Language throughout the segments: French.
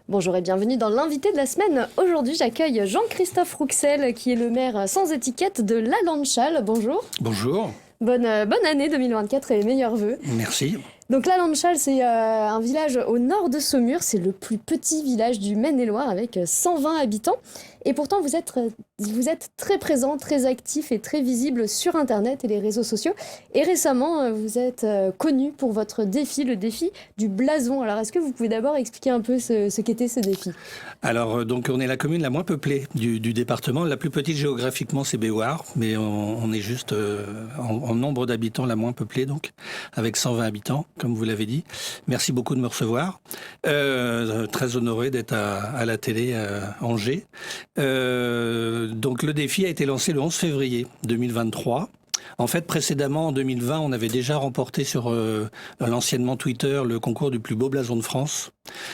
Bonjour et bienvenue dans l'invité de la semaine. Aujourd'hui, j'accueille Jean-Christophe Rouxel, qui est le maire sans étiquette de La Lanchal. Bonjour. Bonjour. Bonne année 2024 et meilleurs vœux. Merci. Donc La Lanchal, c'est un village au nord de Saumur. C'est le plus petit village du Maine-et-Loire avec 120 habitants. Et pourtant, vous êtes très présent, très actif et très visible sur Internet et les réseaux sociaux. Et récemment, vous êtes connu pour votre défi, le défi du blason. Alors, est-ce que vous pouvez d'abord expliquer un peu ce qu'était ce défi ? Alors, donc, on est la commune la moins peuplée du département. La plus petite géographiquement, c'est Béouard, mais on est juste en nombre d'habitants la moins peuplée, donc, avec 120 habitants, comme vous l'avez dit. Merci beaucoup de me recevoir. Très honoré d'être à la télé à Angers. Donc le défi a été lancé le 11 février 2023. En fait, précédemment, en 2020, on avait déjà remporté sur l'anciennement Twitter le concours du plus beau blason de France,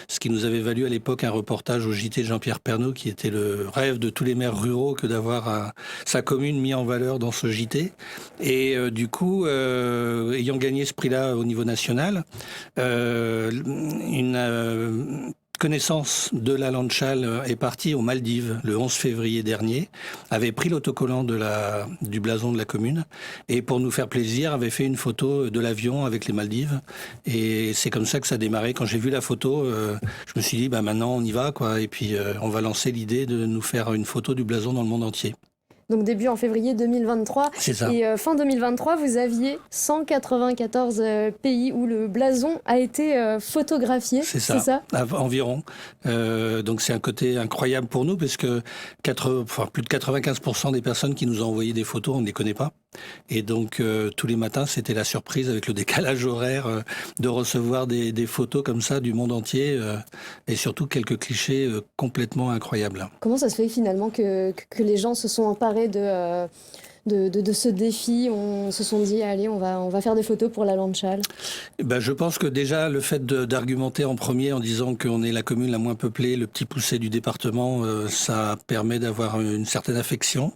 ce qui nous avait valu à l'époque un reportage au JT de Jean-Pierre Pernaut, qui était le rêve de tous les maires ruraux que d'avoir sa commune mis en valeur dans ce JT. Et du coup, ayant gagné ce prix-là au niveau national, connaissance de La Lanchal est partie aux Maldives le 11 février dernier, avait pris l'autocollant du blason de la commune et pour nous faire plaisir avait fait une photo de l'avion avec les Maldives et c'est comme ça que ça a démarré. Quand j'ai vu la photo, je me suis dit maintenant on y va quoi et puis on va lancer l'idée de nous faire une photo du blason dans le monde entier. Donc début en février 2023. C'est ça. Et fin 2023, vous aviez 194 pays où le blason a été photographié. C'est ça, environ. Donc c'est un côté incroyable pour nous parce que plus de 95% des personnes qui nous ont envoyé des photos, on ne les connaît pas. Et donc tous les matins, c'était la surprise avec le décalage horaire de recevoir des photos comme ça du monde entier et surtout quelques clichés complètement incroyables. Comment ça se fait finalement que les gens se sont emparés de ce défi, on se sont dit allez on va faire des photos pour La Lanchal? Je pense que déjà le fait d'argumenter en premier en disant qu'on est la commune la moins peuplée, le petit poucet du département, ça permet d'avoir une certaine affection.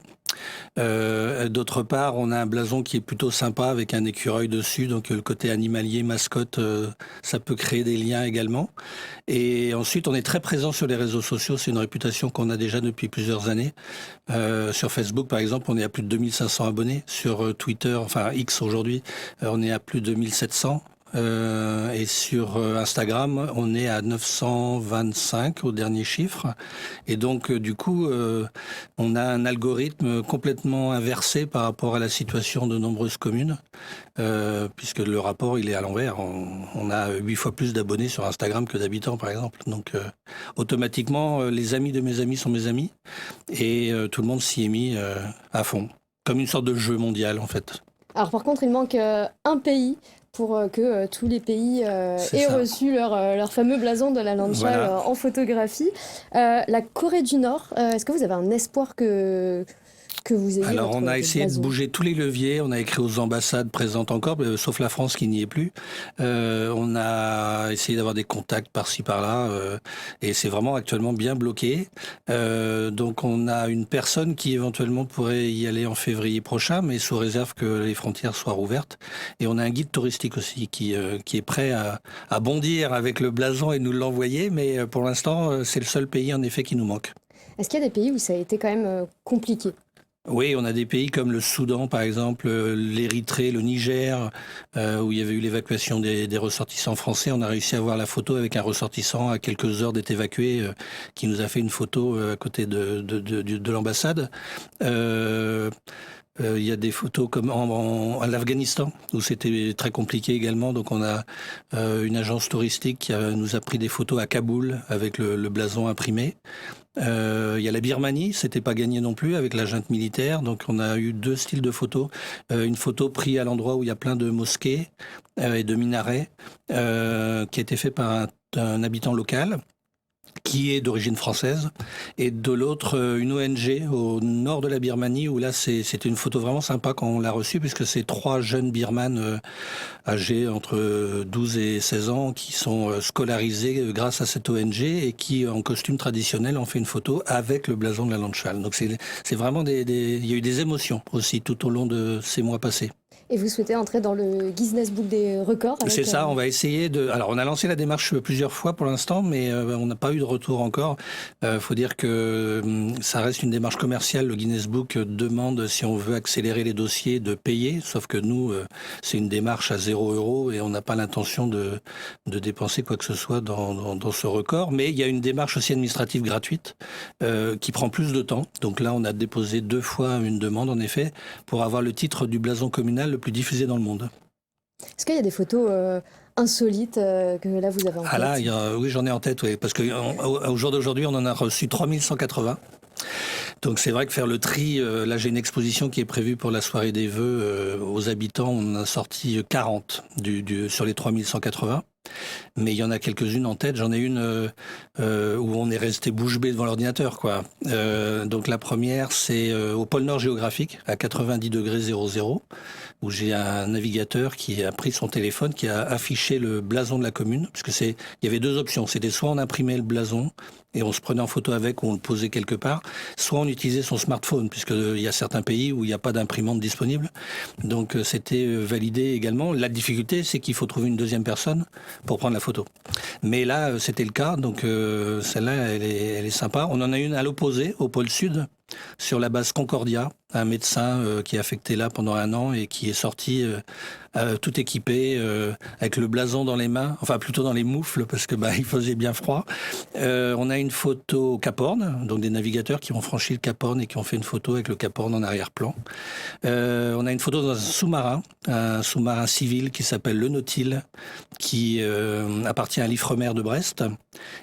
D'autre part, on a un blason qui est plutôt sympa avec un écureuil dessus, donc le côté animalier, mascotte, ça peut créer des liens également. Et ensuite, on est très présent sur les réseaux sociaux, c'est une réputation qu'on a déjà depuis plusieurs années. Sur Facebook, par exemple, on est à plus de 2500 abonnés. Sur Twitter, enfin X aujourd'hui, on est à plus de 1700. Et sur Instagram, on est à 925 au dernier chiffre. Et donc, du coup, on a un algorithme complètement inversé par rapport à la situation de nombreuses communes, puisque le rapport, il est à l'envers. On a 8 fois plus d'abonnés sur Instagram que d'habitants, par exemple. Donc, automatiquement, les amis de mes amis sont mes amis. Et tout le monde s'y est mis à fond. Comme une sorte de jeu mondial, en fait. Alors, par contre, il manque un pays pour que tous les pays aient reçu leur fameux blason de La Lanchal en photographie. La Corée du Nord, est-ce que vous avez un espoir que vous ayez? Alors on a essayé de bouger tous les leviers, on a écrit aux ambassades présentes encore, sauf la France qui n'y est plus. On a essayé d'avoir des contacts par-ci par-là, et c'est vraiment actuellement bien bloqué. Donc on a une personne qui éventuellement pourrait y aller en février prochain, mais sous réserve que les frontières soient rouvertes. Et on a un guide touristique aussi qui est prêt à bondir avec le blason et nous l'envoyer, mais pour l'instant c'est le seul pays en effet qui nous manque. Est-ce qu'il y a des pays où ça a été quand même compliqué ? Oui, on a des pays comme le Soudan, par exemple, l'Érythrée, le Niger, où il y avait eu l'évacuation des ressortissants français. On a réussi à avoir la photo avec un ressortissant à quelques heures d'être évacué, qui nous a fait une photo à côté de l'ambassade. Il y a des photos comme en Afghanistan, où c'était très compliqué également. Donc on a une agence touristique qui nous a pris des photos à Kaboul avec le blason imprimé. Il y a la Birmanie, c'était pas gagné non plus avec la junte militaire, donc on a eu 2 styles de photos. Une photo prise à l'endroit où il y a plein de mosquées et de minarets, qui a été fait par un habitant local qui est d'origine française, et de l'autre une ONG au nord de la Birmanie où là c'était une photo vraiment sympa quand on l'a reçue, puisque c'est 3 jeunes birmanes âgés entre 12 et 16 ans qui sont scolarisés grâce à cette ONG et qui en costume traditionnel ont fait une photo avec le blason de La Lanchal. Donc c'est vraiment il y a eu des émotions aussi tout au long de ces mois passés. Et vous souhaitez entrer dans le Guinness Book des records avec, C'est ça, on va essayer de... Alors, on a lancé la démarche plusieurs fois pour l'instant, mais on n'a pas eu de retour encore. Faut dire que ça reste une démarche commerciale. Le Guinness Book demande, si on veut accélérer les dossiers, de payer. Sauf que nous, c'est une démarche à 0 € et on n'a pas l'intention de dépenser quoi que ce soit dans ce record. Mais il y a une démarche aussi administrative gratuite qui prend plus de temps. Donc là, on a déposé 2 fois une demande, en effet, pour avoir le titre du blason communal le plus diffusé dans le monde. Est-ce qu'il y a des photos insolites que là vous avez en tête? Ah là, oui, j'en ai en tête, oui, parce qu'au jour d'aujourd'hui, on en a reçu 3180. Donc c'est vrai que faire le tri, là j'ai une exposition qui est prévue pour la soirée des vœux aux habitants, on en a sorti 40 sur les 3180. Mais il y en a quelques-unes en tête. J'en ai une où on est resté bouche bée devant l'ordinateur, quoi. Donc la première, c'est au pôle Nord géographique, à 90°00, où j'ai un navigateur qui a pris son téléphone, qui a affiché le blason de la commune, parce que il y avait 2 options. C'était soit on imprimait le blason et on se prenait en photo avec ou on le posait quelque part, soit on utilisait son smartphone, puisqu'il y a certains pays où il n'y a pas d'imprimante disponible. Donc c'était validé également. La difficulté, c'est qu'il faut trouver une deuxième personne pour prendre la photo. Mais là, c'était le cas, donc celle-là, elle est sympa. On en a une à l'opposé, au pôle Sud, sur la base Concordia, un médecin qui est affecté là pendant 1 an et qui est sorti tout équipé, avec le blason dans les mains, enfin plutôt dans les moufles, parce que il faisait bien froid. On a une photo au Cap Horn, donc des navigateurs qui ont franchi le Cap Horn et qui ont fait une photo avec le Cap Horn en arrière-plan. On a une photo dans un sous-marin civil qui s'appelle le Nautile, qui appartient à l'Ifremer de Brest.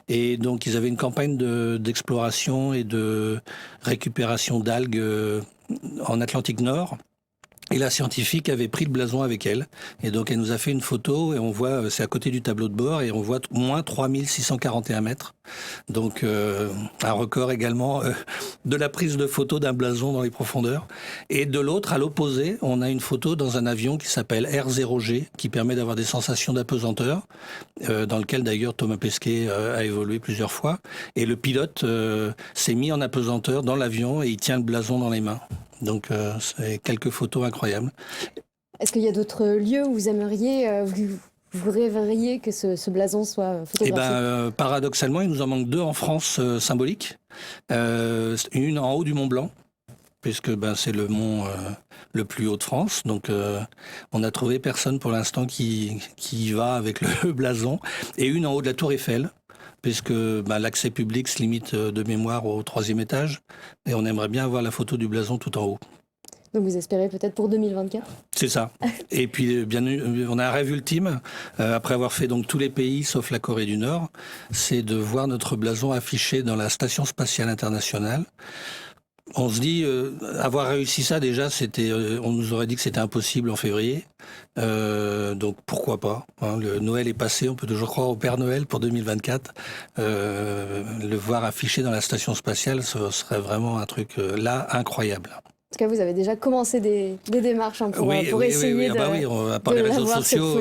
Et donc ils avaient une campagne d'exploration et de récupération d'algues en Atlantique Nord. Et la scientifique avait pris le blason avec elle. Et donc, elle nous a fait une photo et on voit, c'est à côté du tableau de bord, et on voit moins 3641 mètres. Donc, un record également de la prise de photo d'un blason dans les profondeurs. Et de l'autre, à l'opposé, on a une photo dans un avion qui s'appelle R0G, qui permet d'avoir des sensations d'apesanteur, dans lequel d'ailleurs Thomas Pesquet a évolué plusieurs fois. Et le pilote s'est mis en apesanteur dans l'avion et il tient le blason dans les mains. Donc, c'est quelques photos incroyables. Est-ce qu'il y a d'autres lieux où vous aimeriez, vous rêveriez que ce blason soit photographié? Paradoxalement, il nous en manque 2 en France symboliques. Une en haut du Mont Blanc, puisque c'est le mont le plus haut de France. Donc, on n'a trouvé personne pour l'instant qui y va avec le blason. Et une en haut de la Tour Eiffel, puisque l'accès public se limite de mémoire au 3e étage, et on aimerait bien avoir la photo du blason tout en haut. Donc vous espérez peut-être pour 2024? C'est ça. Et puis, on a un rêve ultime, après avoir fait donc tous les pays sauf la Corée du Nord, c'est de voir notre blason affiché dans la Station spatiale internationale. On se dit, avoir réussi ça déjà, on nous aurait dit que c'était impossible en février. Donc pourquoi pas, hein, le Noël est passé, on peut toujours croire au Père Noël pour 2024. Le voir affiché dans la station spatiale, ce serait vraiment un truc là incroyable. En tout cas, vous avez déjà commencé des démarches pour essayer de par les réseaux sociaux,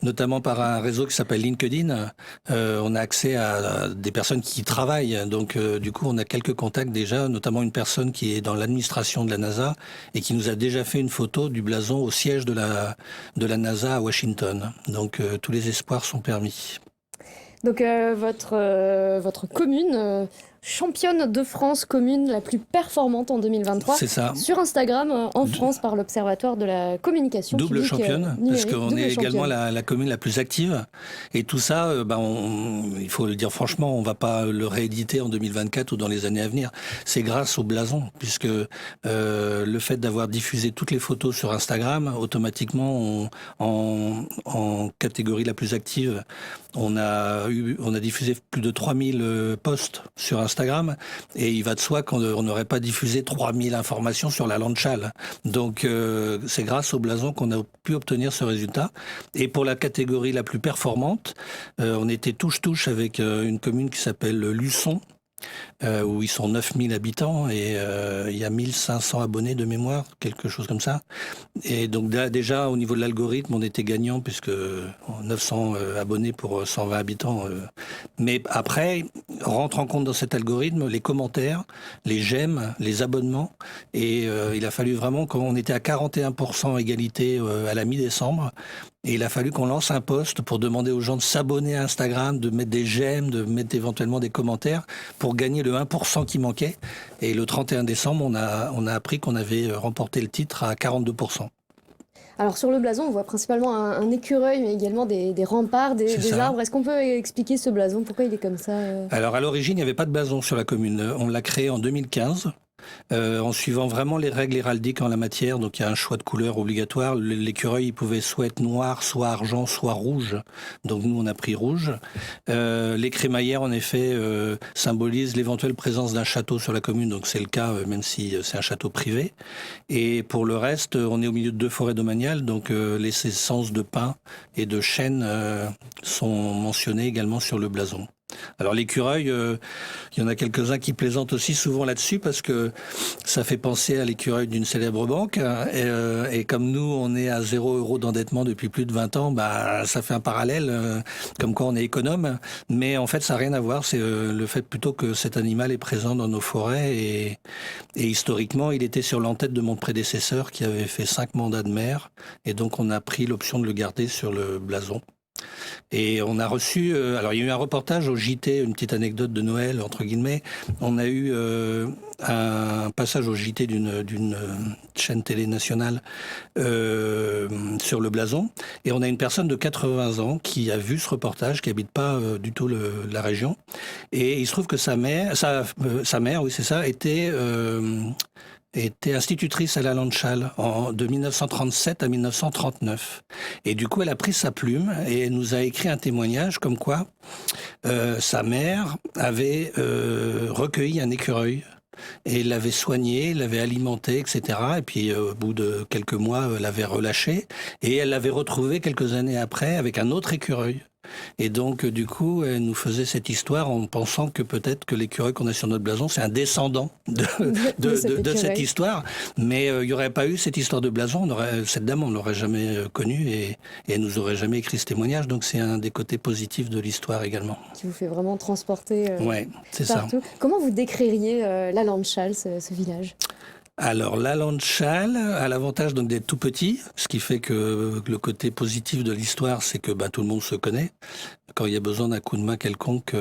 notamment par un réseau qui s'appelle LinkedIn, on a accès à des personnes qui y travaillent. Donc, du coup, on a quelques contacts déjà, notamment une personne qui est dans l'administration de la NASA et qui nous a déjà fait une photo du blason au siège de la NASA à Washington. Donc, tous les espoirs sont permis. Donc, votre commune... championne de France commune la plus performante en 2023. C'est ça. Sur Instagram, en France, par l'Observatoire de la communication double publique championne, parce qu'on est également la commune la plus active. Et tout ça, il faut le dire franchement, on ne va pas le rééditer en 2024 ou dans les années à venir. C'est grâce au blason, puisque le fait d'avoir diffusé toutes les photos sur Instagram, automatiquement, en catégorie la plus active, on a diffusé plus de 3000 posts sur Instagram, et il va de soi qu'on n'aurait pas diffusé 3000 informations sur la Landchal. Donc c'est grâce au blason qu'on a pu obtenir ce résultat. Et pour la catégorie la plus performante, on était touche-touche avec une commune qui s'appelle Luçon, où ils sont 9000 habitants et il y a 1500 abonnés de mémoire, quelque chose comme ça. Et donc déjà, au niveau de l'algorithme, on était gagnant puisque 900 abonnés pour 120 habitants. Mais après, rentre en compte dans cet algorithme les commentaires, les j'aime, les abonnements. Et il a fallu vraiment, quand on était à 41% égalité à la mi-décembre, et il a fallu qu'on lance un post pour demander aux gens de s'abonner à Instagram, de mettre des j'aime, de mettre éventuellement des commentaires pour gagner le 1% qui manquait. Et le 31 décembre, on a appris qu'on avait remporté le titre à 42%. Alors sur le blason, on voit principalement un écureuil, mais également des remparts, des arbres. Est-ce qu'on peut expliquer ce blason? Pourquoi il est comme ça? Alors à l'origine, il n'y avait pas de blason sur la commune. On l'a créé en 2015. En suivant vraiment les règles héraldiques en la matière. Donc il y a un choix de couleurs obligatoire. L'écureuil, il pouvait soit être noir, soit argent, soit rouge. Donc nous, on a pris rouge. Les crémaillères, en effet, symbolisent l'éventuelle présence d'un château sur la commune. Donc c'est le cas, même si c'est un château privé. Et pour le reste, on est au milieu de 2 forêts domaniales. Donc les essences de pin et de chêne sont mentionnées également sur le blason. Alors l'écureuil, il y en a quelques-uns qui plaisantent aussi souvent là-dessus parce que ça fait penser à l'écureuil d'une célèbre banque. Et comme nous, on est à 0 € d'endettement depuis plus de 20 ans, ça fait un parallèle, comme quoi on est économe. Mais en fait, ça n'a rien à voir. C'est le fait plutôt que cet animal est présent dans nos forêts. Et historiquement, il était sur l'entête de mon prédécesseur qui avait fait 5 mandats de maire. Et donc, on a pris l'option de le garder sur le blason. Et on a reçu, alors il y a eu un reportage au JT, une petite anecdote de Noël, entre guillemets. On a eu un passage au JT d'une chaîne télé nationale sur le blason. Et on a une personne de 80 ans qui a vu ce reportage, qui habite pas du tout la région. Et il se trouve que sa mère, oui c'est ça, était institutrice à la Landschall de 1937 à 1939. Et du coup, elle a pris sa plume et elle nous a écrit un témoignage comme quoi sa mère avait recueilli un écureuil et l'avait soigné, l'avait alimenté, etc. Et puis au bout de quelques mois, l'avait relâché et elle l'avait retrouvé quelques années après avec un autre écureuil. Et donc, du coup, elle nous faisait cette histoire en pensant que peut-être que l'écureuil qu'on a sur notre blason, c'est un descendant de cette histoire. Mais il n'y aurait pas eu cette histoire de blason, cette dame, on ne l'aurait jamais connue et elle nous aurait jamais écrit ce témoignage. Donc, c'est un des côtés positifs de l'histoire également. Qui vous fait vraiment transporter ouais, c'est partout. Ça. Comment vous décririez la Landschall, ce village ? Alors, la Landschall a l'avantage donc d'être tout petit, ce qui fait que le côté positif de l'histoire, c'est que tout le monde se connaît. Quand il y a besoin d'un coup de main quelconque,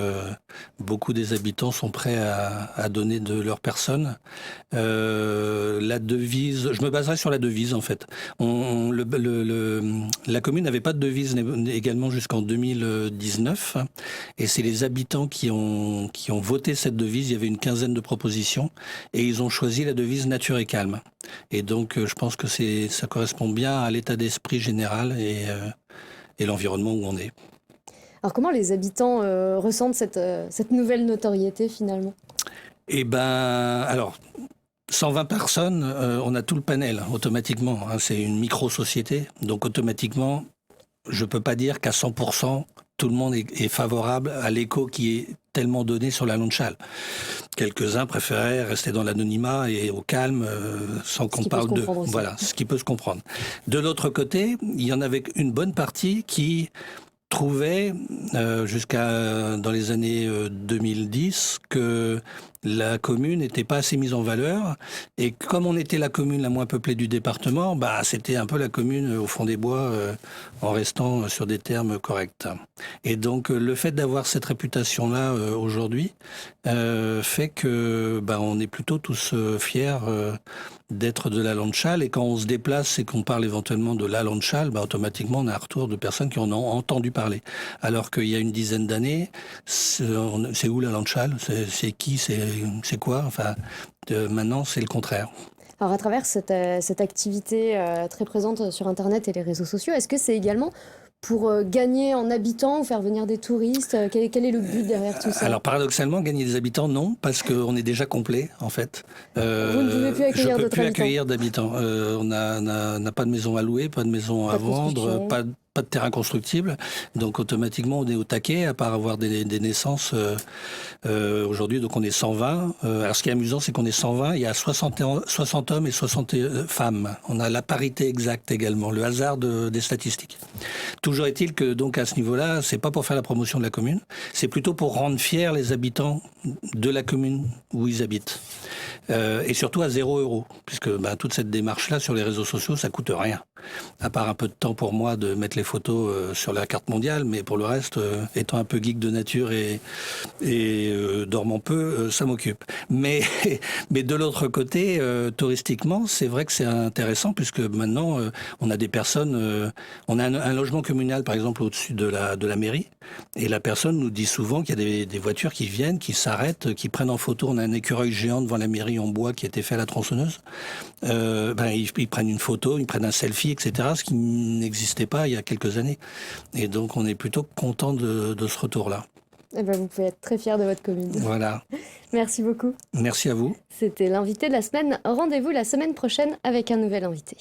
beaucoup des habitants sont prêts à donner de leur personne. La devise, je me baserai sur la devise en fait. La commune n'avait pas de devise également jusqu'en 2019, et c'est les habitants qui ont voté cette devise. Il y avait une quinzaine de propositions, et ils ont choisi la devise nature et calme. Et donc, je pense que ça correspond bien à l'état d'esprit général et l'environnement où on est. Alors, comment les habitants ressentent cette nouvelle notoriété, finalement ? Alors, 120 personnes, on a tout le panel, automatiquement. C'est une micro-société, donc automatiquement, je ne peux pas dire qu'à 100%, tout le monde est favorable à l'écho qui est tellement donné sur la Landschall. Quelques-uns préféraient rester dans l'anonymat et au calme, sans qu'on parle d'eux. Voilà, ce qui peut se comprendre. De l'autre côté, il y en avait une bonne partie qui trouvait, jusqu'à dans les années 2010, que la commune n'était pas assez mise en valeur. Et comme on était la commune la moins peuplée du département, c'était un peu la commune au fond des bois, en restant sur des termes corrects. Et donc, le fait d'avoir cette réputation-là aujourd'hui fait que on est plutôt tous fiers d'être de la Landschall. Et quand on se déplace et qu'on parle éventuellement de la Landschall, automatiquement, on a un retour de personnes qui en ont entendu parler. Alors qu'il y a une dizaine d'années, c'est où la Landschall ? C'est qui ? C'est quoi ? Enfin, maintenant, c'est le contraire. Alors, à travers cette activité très présente sur Internet et les réseaux sociaux, est-ce que c'est également pour gagner en habitants ou faire venir des touristes ? Quel est le but derrière tout ça ? Alors, paradoxalement, gagner des habitants, non, parce qu'on est déjà complet, en fait. Vous ne pouvez plus accueillir d'autres habitants ? Je ne peux plus accueillir d'habitants. On n'a pas de maison à louer, pas de maison à vendre, pas de terrain constructible, donc automatiquement on est au taquet, à part avoir des naissances aujourd'hui, donc on est 120. Alors ce qui est amusant, c'est qu'on est 120, il y a 60 hommes et 60 femmes. On a la parité exacte également, le hasard des statistiques. Toujours est-il que donc à ce niveau-là, c'est pas pour faire la promotion de la commune, c'est plutôt pour rendre fiers les habitants de la commune où ils habitent. Et surtout à 0 €, puisque toute cette démarche-là sur les réseaux sociaux, ça coûte rien. À part un peu de temps pour moi de mettre les photos sur la carte mondiale, mais pour le reste, étant un peu geek de nature et dormant peu, ça m'occupe. Mais de l'autre côté, touristiquement, c'est vrai que c'est intéressant, puisque maintenant, on a des personnes, on a un logement communal, par exemple, au-dessus de la mairie, et la personne nous dit souvent qu'il y a des voitures qui viennent, qui s'arrêtent, qui prennent en photo. On a un écureuil géant devant la mairie en bois qui a été fait à la tronçonneuse. Ils prennent une photo, ils prennent un selfie, etc., ce qui n'existait pas il y a quelques années. Et donc, on est plutôt content de ce retour-là. Eh ben, vous pouvez être très fiers de votre commune. Voilà. Merci beaucoup. Merci à vous. C'était l'invité de la semaine. Rendez-vous la semaine prochaine avec un nouvel invité.